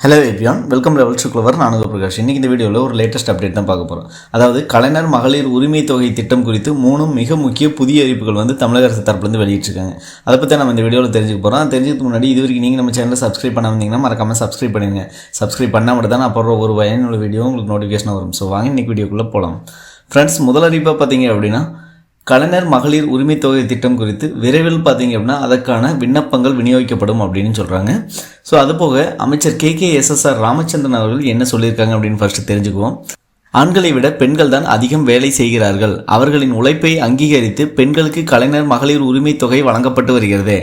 Hello everyone, welcome level to clover. நான் பிரகாஷ். இன்றைக்கி இந்த வீடியோவில் ஒரு லேட்டஸ்ட் அப்டேட் தான் பார்க்க போகிறோம். அதாவது கலைஞர் மகளிர் உரிமை தொகை திட்டம் குறித்து 3 மிக முக்கிய புதிய அறிவிப்புகள் தமிழக அரசு தரப்புலேருந்து வெளியிட்டிருக்காங்க. அதை பற்றி நம்ம இந்த வீடியோவில் தெரிஞ்சுக்க போகிறோம். தெரிஞ்சுக்கிறதுக்கு முன்னாடி இது வரைக்கும் நீங்கள் நம்ம சேனலை சப்ஸ்கிரைப் பண்ண வந்தீங்கன்னா மறக்காமல் சப்ஸ்கிரைப் பண்ணிடுங்க. சப்ஸ்கிரைப் பண்ணால் மட்டும் தான் நான் போடுற ஒரு பயனுள்ள வீடியோ உங்களுக்கு நோட்டிஃபிகேஷன் வரும். ஸோ வாங்க இன்றைக்கி வீடியோக்குள்ளே போகலாம். ஃப்ரெண்ட்ஸ், முதல் அறிவிப்பாக பார்த்தீங்க அப்படின்னா கலைஞர் மகளிர் உரிமை தொகை திட்டம் குறித்து விரைவில் பார்த்தீங்க அப்படின்னா அதற்கான விண்ணப்பங்கள் விநியோகிக்கப்படும் அப்படின்னு சொல்கிறாங்க. ஸோ அதுபோக அமைச்சர் KKSSR ராமச்சந்திரன் அவர்கள் என்ன சொல்லியிருக்காங்க அப்படின்னு ஃபர்ஸ்ட் தெரிஞ்சுக்குவோம். ஆண்களை விட பெண்கள் தான் அதிகம் வேலை செய்கிறார்கள். அவர்களின் உழைப்பை அங்கீகரித்து பெண்களுக்கு கலைஞர் மகளிர் உரிமை தொகை வழங்கப்பட்டு வருகிறது.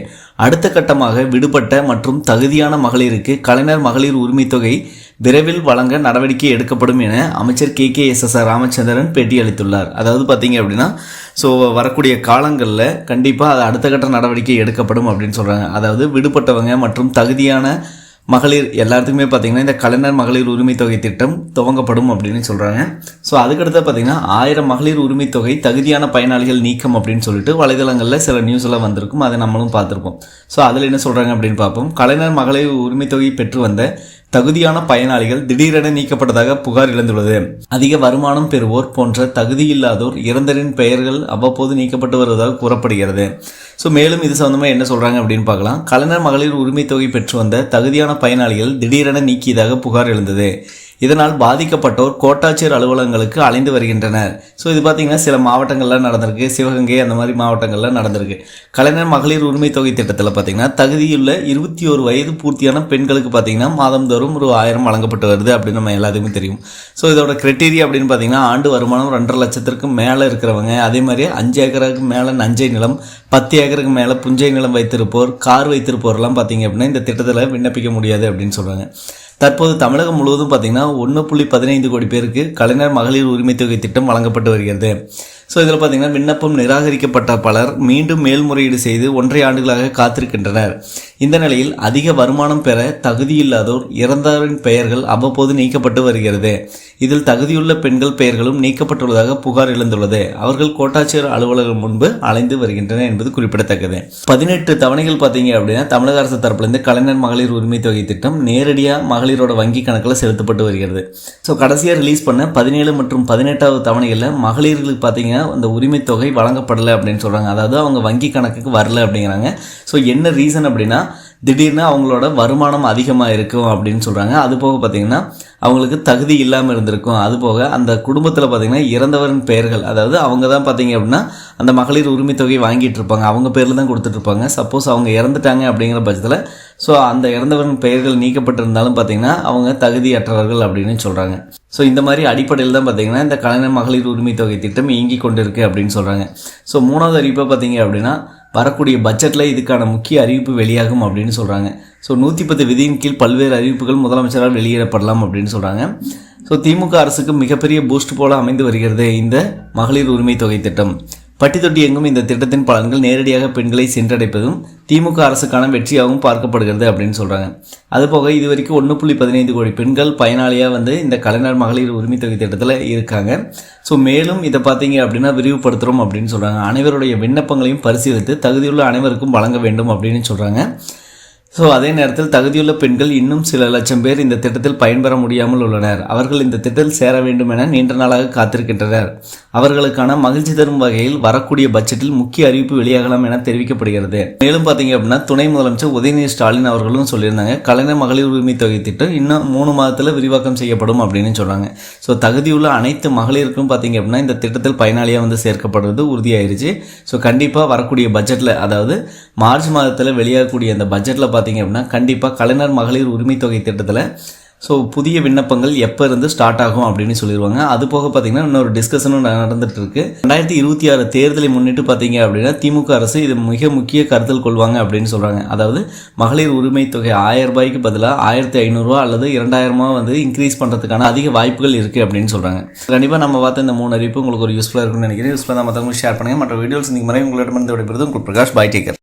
அடுத்த கட்டமாக விடுபட்ட மற்றும் தகுதியான மகளிருக்கு கலைஞர் மகளிர் உரிமை தொகை விரைவில் வழங்க நடவடிக்கை எடுக்கப்படும் என அமைச்சர் KKSSR ராமச்சந்திரன் பேட்டியளித்துள்ளார். அதாவது பார்த்தீங்க அப்படின்னா வரக்கூடிய காலங்களில் கண்டிப்பாக அது அடுத்த கட்ட நடவடிக்கை எடுக்கப்படும் அப்படின்னு சொல்கிறாங்க. அதாவது விடுபட்டவங்க மற்றும் தகுதியான மகளிர் எல்லாத்துக்குமே பார்த்திங்கன்னா இந்த கலைஞர் மகளிர் உரிமை தொகை திட்டம் துவங்கப்படும் அப்படின்னு சொல்கிறாங்க. ஸோ அதுக்கடுத்து பார்த்திங்கன்னா 1000 மகளிர் உரிமை தொகை தகுதியான பயனாளிகள் நீக்கம் அப்படின்னு சொல்லிட்டு வலைதளங்களில் சில நியூஸ் எல்லாம் வந்திருக்கும். அதை நம்மளும் பார்த்துருப்போம். ஸோ அதில் என்ன சொல்கிறாங்க அப்படின்னு பார்ப்போம். கலைஞர் மகளிர் உரிமை தொகை பெற்று வந்த தகுதியான பயனாளிகள் திடீரென நீக்கப்பட்டதாக புகார் எழுந்துள்ளது. அதிக வருமானம் பெறுவோர் போன்ற தகுதியில்லாதோர் இறந்தரின் பெயர்கள் அவ்வப்போது நீக்கப்பட்டு வருவதாக கூறப்படுகிறது. ஸோ மேலும் இது சம்பந்தமாக என்ன சொல்கிறாங்க அப்படின்னு பார்க்கலாம். கலைஞர் மகளிர் உரிமை தொகை பெற்று வந்த தகுதியான பயனாளிகள் திடீரென நீக்கியதாக புகார் எழுந்தது. இதனால் பாதிக்கப்பட்டோர் கோட்டாட்சியர் அலுவலகங்களுக்கு அலைந்து வருகின்றனர். ஸோ இது பார்த்திங்கன்னா சில மாவட்டங்கள்லாம் நடந்திருக்கு. சிவகங்கை அந்த மாதிரி மாவட்டங்கள்லாம் நடந்திருக்கு. கலைஞர் மகளிர் உரிமை தொகை திட்டத்தில் பார்த்திங்கன்னா தகுதியுள்ள 21 வயது பூர்த்தியான பெண்களுக்கு பார்த்திங்கன்னா மாதந்தோறும் ஒரு 1000 வழங்கப்பட்டு வருது அப்படின்னு நம்ம எல்லாத்துக்குமே தெரியும். ஸோ இதோட கிரைட்டீரியா அப்படின்னு பார்த்திங்கன்னா ஆண்டு வருமானம் 2.5 லட்சத்திற்கு மேலே இருக்கிறவங்க, அதே மாதிரி 5 ஏக்கருக்கு மேலே நஞ்சை நிலம், 10 ஏக்கருக்கு மேலே புஞ்சை நிலம் வைத்திருப்போர், கார் வைத்திருப்போர்லாம் பார்த்திங்க அப்படின்னா இந்த திட்டத்தில் விண்ணப்பிக்க முடியாது அப்படின்னு சொல்கிறாங்க. தற்போது தமிழகம் முழுவதும் பார்த்திங்கன்னா 1.15 கோடி பேருக்கு கலைஞர் மகளிர் உரிமை தொகை திட்டம் வழங்கப்பட்டு வருகிறது. ஸோ இதில் பார்த்திங்கன்னா விண்ணப்பம் நிராகரிக்கப்பட்ட பலர் மீண்டும் மேல்முறையீடு செய்து 1.5 ஆண்டுகளாக காத்திருக்கின்றனர். இந்த நிலையில் அதிக வருமானம் பெற தகுதியில்லாதோர் இறந்தவரின் பெயர்கள் அவ்வப்போது நீக்கப்பட்டு வருகிறது. இதில் தகுதியுள்ள பெண்கள் பெயர்களும் நீக்கப்பட்டுள்ளதாக புகார் எழுந்துள்ளது. அவர்கள் கோட்டாட்சியர் அலுவலகம் முன்பு அலைந்து வருகின்றனர் என்பது குறிப்பிடத்தக்கது. 18 தவணைகள் பார்த்தீங்க அப்படின்னா தமிழக அரசு தரப்பிலிருந்து கலைஞர் மகளிர் உரிமை தொகை திட்டம் நேரடியாக மகளிரோட வங்கி கணக்கில் செலுத்தப்பட்டு வருகிறது. ஸோ கடைசியாக ரிலீஸ் பண்ண 17 மற்றும் 18வது தவணைகளில் மகளிர்களுக்கு பார்த்தீங்கன்னா அந்த உரிமை தொகை வழங்கப்படலை அப்படின்னு சொல்கிறாங்க. அதாவது அவங்க வங்கி கணக்குக்கு வரல அப்படிங்கிறாங்க. ஸோ என்ன ரீசன் அப்படின்னா திடீர்னு அவங்களோட வருமானம் அதிகமாக இருக்கும் அப்படின்னு சொல்கிறாங்க. அதுபோக பார்த்திங்கன்னா அவங்களுக்கு தகுதி இல்லாமல் இருந்திருக்கும். அதுபோக அந்த குடும்பத்தில் பார்த்திங்கன்னா இறந்தவரின் பெயர்கள், அதாவது அவங்க தான் பார்த்திங்க அப்படின்னா அந்த மகளிர் உரிமை தொகை வாங்கிட்டு இருப்பாங்க, அவங்க பேரில் தான் கொடுத்துட்ருப்பாங்க. சப்போஸ் அவங்க இறந்துட்டாங்க அப்படிங்கிற பட்சத்தில் அந்த இறந்தவரின் பெயர்கள் நீக்கப்பட்டிருந்தாலும் பார்த்திங்கன்னா அவங்க தகுதியற்றவர்கள் அப்படின்னு சொல்கிறாங்க. ஸோ இந்த மாதிரி அடிப்படையில் தான் பார்த்திங்கன்னா இந்த கலைஞர் மகளிர் உரிமை தொகை திட்டம் இயங்கி கொண்டிருக்கு அப்படின்னு சொல்கிறாங்க. ஸோ 3வது அறிவிப்பை பார்த்திங்க அப்படின்னா வரக்கூடிய பட்ஜெட்டில் இதுக்கான முக்கிய அறிவிப்பு வெளியாகும் அப்படின்னு சொல்கிறாங்க. ஸோ 110 விதியின் கீழ் பல்வேறு அறிவிப்புகள் முதலமைச்சரால் வெளியிடப்படலாம் அப்படின்னு சொல்கிறாங்க. ஸோ திமுக அரசுக்கு மிகப்பெரிய பூஸ்ட் போல அமைந்து வருகிறது இந்த மகளிர் உரிமை தொகை திட்டம். பட்டி தொட்டி எங்கும் இந்த திட்டத்தின் பலன்கள் நேரடியாக பெண்களை சென்றடைப்பதும் திமுக அரசுக்கான வெற்றியாகவும் பார்க்கப்படுகிறது அப்படின்னு சொல்கிறாங்க. அதுபோக இதுவரைக்கும் 1.15 கோடி பெண்கள் பயனாளியாக இந்த கலைஞர் மகளிர் உரிமை தொகை திட்டத்தில் இருக்காங்க. ஸோ மேலும் இதை பார்த்தீங்க அப்படின்னா விரிவுபடுத்துகிறோம் அப்படின்னு சொல்கிறாங்க. அனைவருடைய விண்ணப்பங்களையும் பரிசீலித்து தகுதியுள்ள அனைவருக்கும் வழங்க வேண்டும் அப்படின்னு சொல்கிறாங்க. ஸோ அதே நேரத்தில் தகுதியுள்ள பெண்கள் இன்னும் சில லட்சம் பேர் இந்த திட்டத்தில் பயன்பெற முடியாமல் உள்ளனர். அவர்கள் இந்த திட்டத்தில் சேர வேண்டும் என நீண்ட நாளாக காத்திருக்கின்றனர். அவர்களுக்கான மகிழ்ச்சி தரும் வகையில் வரக்கூடிய பட்ஜெட்டில் முக்கிய அறிவிப்பு வெளியாகலாம் என தெரிவிக்கப்படுகிறது. மேலும் பார்த்தீங்க அப்படின்னா துணை முதலமைச்சர் உதயநிதி ஸ்டாலின் அவர்களும் சொல்லியிருந்தாங்க கலைஞர் மகளிர் உரிமை தொகை திட்டம் இன்னும் 3 மாதத்தில் விரிவாக்கம் செய்யப்படும் அப்படின்னு சொல்கிறாங்க. ஸோ தகுதியுள்ள அனைத்து மகளிருக்கும் பார்த்தீங்க அப்படின்னா இந்த திட்டத்தில் பயனாளியாக சேர்க்கப்படுவது உறுதியாயிருச்சு. ஸோ கண்டிப்பாக வரக்கூடிய பட்ஜெட்டில், அதாவது மார்ச் மாதத்தில் வெளியாகக்கூடிய அந்த பட்ஜெட்டில் பார்த்தீங்க அப்படின்னா கண்டிப்பாக கலைஞர் மகளிர் உரிமை தொகை திட்டத்தில் புதிய விண்ணப்பங்கள் எப்போ இருந்து ஸ்டார்ட் ஆகும் அப்படின்னு சொல்லிடுவாங்க. அது போக பார்த்தீங்கன்னா இன்னொரு டிஸ்கஷனும் நடந்துட்டு இருக்கு. 2026 தேர்தலை முன்னிட்டு பார்த்தீங்க அப்படின்னா திமுக அரசு இது மிக முக்கிய கருத்தில் கொள்வாங்க அப்படின்னு சொல்கிறாங்க. அதாவது மகளிர் உரிமை தொகை 1000 ரூபாய்க்கு பதிலாக 1500 ரூபா அல்லது 2000 இன்க்ரீஸ் பண்ணுறதுக்கான அதிக வாய்ப்புகள் இருக்குது அப்படின்னு சொல்கிறாங்க. கண்டிப்பாக நம்ம பார்த்த இந்த 3 அறிவிப்பு உங்களுக்கு ஒரு யூஸ்ஃபுல்லாக இருக்கும்னு நினைக்கிறேன். யூஸ்ஃபுல்லாக தான் மற்றவங்களுக்கு ஷேர் பண்ணுங்கள். மற்ற வீடியோஸ் நீங்கள் முறை உங்களிடமிருந்து விடைபெறுவது உங்கள் பிரகாஷ். By, take care.